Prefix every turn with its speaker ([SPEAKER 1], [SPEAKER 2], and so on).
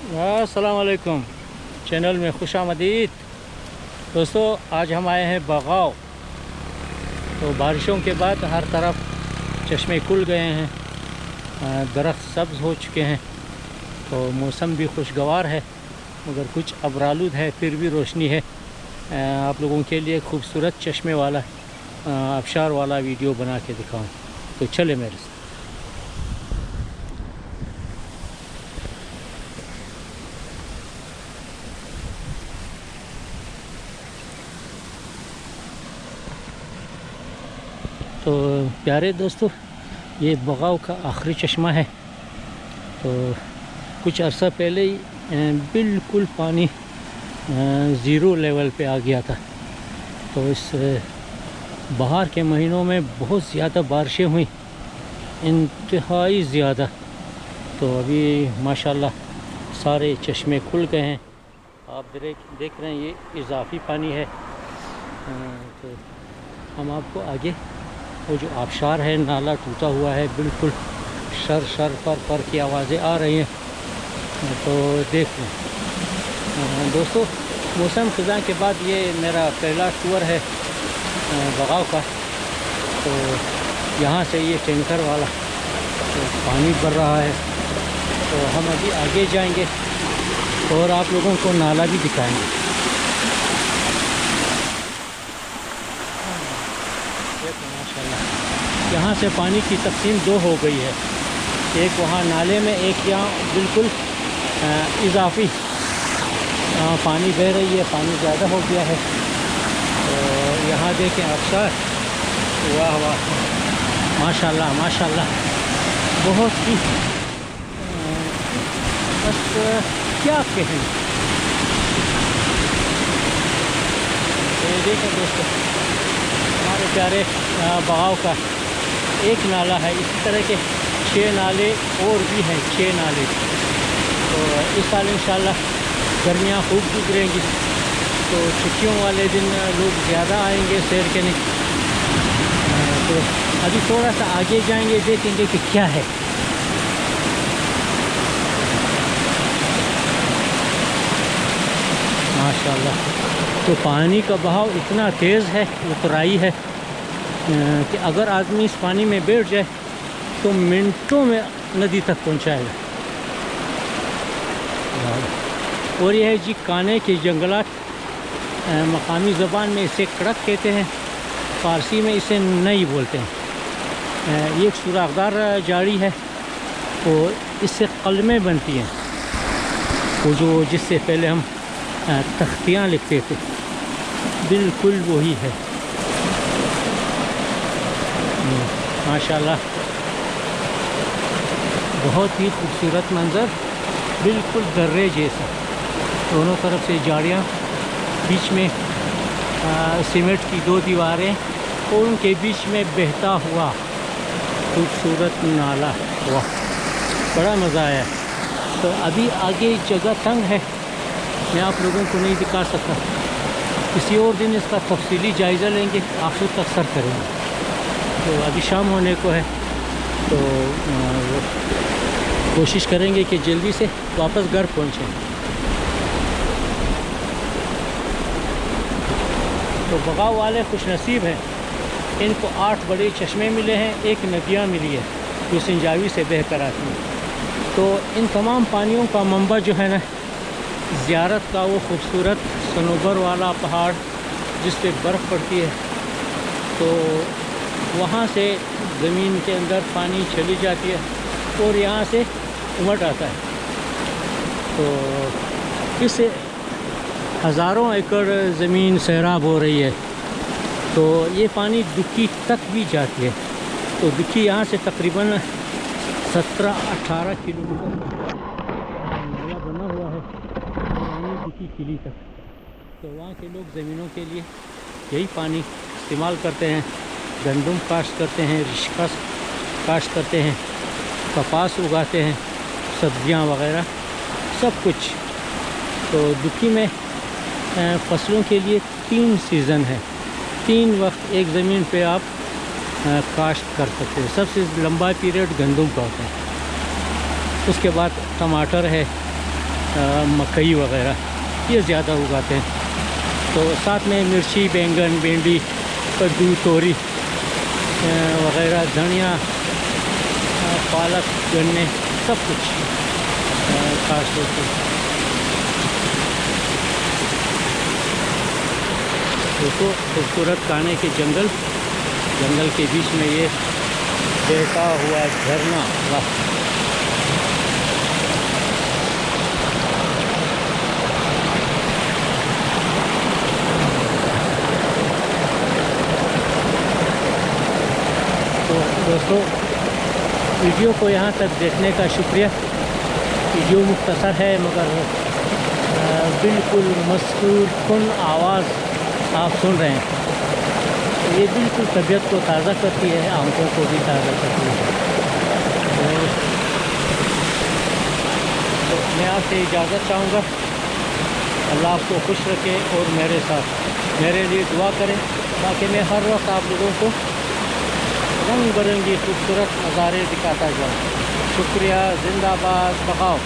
[SPEAKER 1] अस्सलाम वालेकुम, चैनल में खुश आमदीद। दोस्तों, आज हम आए हैं बगाव। तो बारिशों के बाद हर तरफ चश्मे खुल गए हैं, दरख्त सब्ज़ हो चुके हैं, तो मौसम भी खुशगवार है, मगर कुछ अबरालूद है, फिर भी रोशनी है। आप लोगों के लिए खूबसूरत चश्मे वाला आबशार वाला वीडियो बना के दिखाऊं, तो चले मेरे साथ। तो प्यारे दोस्तों, ये बगाव का आखिरी चश्मा है। तो कुछ अर्सा पहले ही बिल्कुल पानी ज़ीरो लेवल पे आ गया था। तो इस बाहर के महीनों में बहुत ज़्यादा बारिशें हुई, इंतहाई ज़्यादा। तो अभी माशाल्लाह सारे चश्मे खुल गए हैं। आप देख रहे हैं, ये इजाफी पानी है। तो हम आपको आगे वो जो आबशार है, नाला टूटा हुआ है, बिल्कुल शर शर पर की आवाज़ें आ रही हैं, तो देख लें। दोस्तों, मौसम ख़ज़ां के बाद ये मेरा पहला टूर है बगाव का। तो यहाँ से ये टैंकर वाला तो पानी भर रहा है, तो हम अभी आगे जाएंगे और आप लोगों को नाला भी दिखाएंगे। यहाँ से पानी की तकसीम दो हो गई है, एक वहाँ नाले में, एक यहाँ बिल्कुल इजाफी पानी बह रही है, पानी ज़्यादा हो गया है। तो यहाँ देखें आबशार, वाह वाह, माशाल्लाह माशाल्लाह, बहुत ही बस क्या कहें। देखें दोस्तों, हमारे प्यारे बगाव का एक नाला है, इसी तरह के 6 नाले और भी हैं, 6 नाले। तो इस साल इंशाल्लाह गर्मियाँ खूब गुजरेंगी, तो छुट्टियों वाले दिन लोग ज़्यादा आएंगे सैर करने। तो अभी थोड़ा सा आगे जाएंगे, देखेंगे कि क्या है। माशाल्लाह, तो पानी का बहाव इतना तेज़ है, उतराई है, कि अगर आदमी इस पानी में बैठ जाए तो मिनटों में नदी तक पहुंचाएगा। और यह है जी काने के जंगलात, मकामी ज़बान में इसे कड़क कहते हैं, फ़ारसी में इसे नई बोलते हैं। ये एक सुराखदार जाड़ी है और इससे कलमें बनती हैं, वो जो जिससे पहले हम तख्तियाँ लिखते थे, बिल्कुल वही है। माशाल्लाह, बहुत ही खूबसूरत मंज़र, बिल्कुल दर्रे जैसा। दोनों तरफ से झाड़ियाँ, बीच में सीमेंट की 2 दीवारें और उनके बीच में बहता हुआ खूबसूरत नाला। वाह, बड़ा मज़ा आया। तो अभी आगे जगह तंग है, मैं आप लोगों को नहीं दिखा सकता। किसी और दिन इसका तफसीली जायज़ा लेंगे, आखिर तक सर करेंगे। तो अभी शाम होने को है, तो कोशिश करेंगे कि जल्दी से वापस घर पहुँचें। तो बगाव वाले खुश नसीब हैं, इनको 8 बड़े चश्मे मिले हैं, 1 नदियाँ मिली है जो सिंजावी से बह कर आती हैं। तो इन तमाम पानियों का मंबा जो है ना, ज़ियारत का वो खूबसूरत सनोबर वाला पहाड़ जिस पे बर्फ़ पड़ती है, तो वहाँ से ज़मीन के अंदर पानी चली जाती है और यहाँ से उमड़ आता है। तो इससे हज़ारों एकड़ ज़मीन सैराब हो रही है। तो ये पानी दुक्की तक भी जाती है। तो दुक्की यहाँ से तकरीबन 17-18 किलोमीटर नाला बना हुआ है, यानी दुक्की किली तक। तो वहाँ के लोग ज़मीनों के लिए यही पानी इस्तेमाल करते हैं, गंदम काश्त करते हैं, रिश्का काश्त करते हैं, कपास उगाते हैं, सब्जियां वगैरह सब कुछ। तो दुक्की में फसलों के लिए 3 सीज़न है, 3 वक्त एक ज़मीन पे आप काश्त कर सकते हैं। सबसे लंबा पीरियड गंदम का होता है, उसके बाद टमाटर है, مکئی وغیرہ یہ زیادہ اگاتے ہیں. تو ساتھ میں مرچی، بینگن، بھنڈی، کدو، توری وغیرہ، دھنیا، پالک، گنے، سب کچھ خاص طور پہ. دیکھو خوبصورت کانے کے جنگل کے بیچ میں یہ بہتا ہوا جھرنا. واہ! تو دوستو ویڈیو کو یہاں تک دیکھنے کا شکریہ. ویڈیو مختصر ہے مگر بالکل مسحور کن آواز آپ سن رہے ہیں. یہ بالکل طبیعت کو تازہ کرتی ہے، آنکھوں کو بھی تازہ کرتی ہے. تو میں آپ سے اجازت چاہوں گا. اللہ آپ کو خوش رکھے اور میرے ساتھ میرے لیے دعا کریں تاکہ میں ہر وقت آپ لوگوں کو رنگ برنگی خوبصورت نظارے دکھاتا جاؤں. شکریہ. زندہ باد. بقاؤ.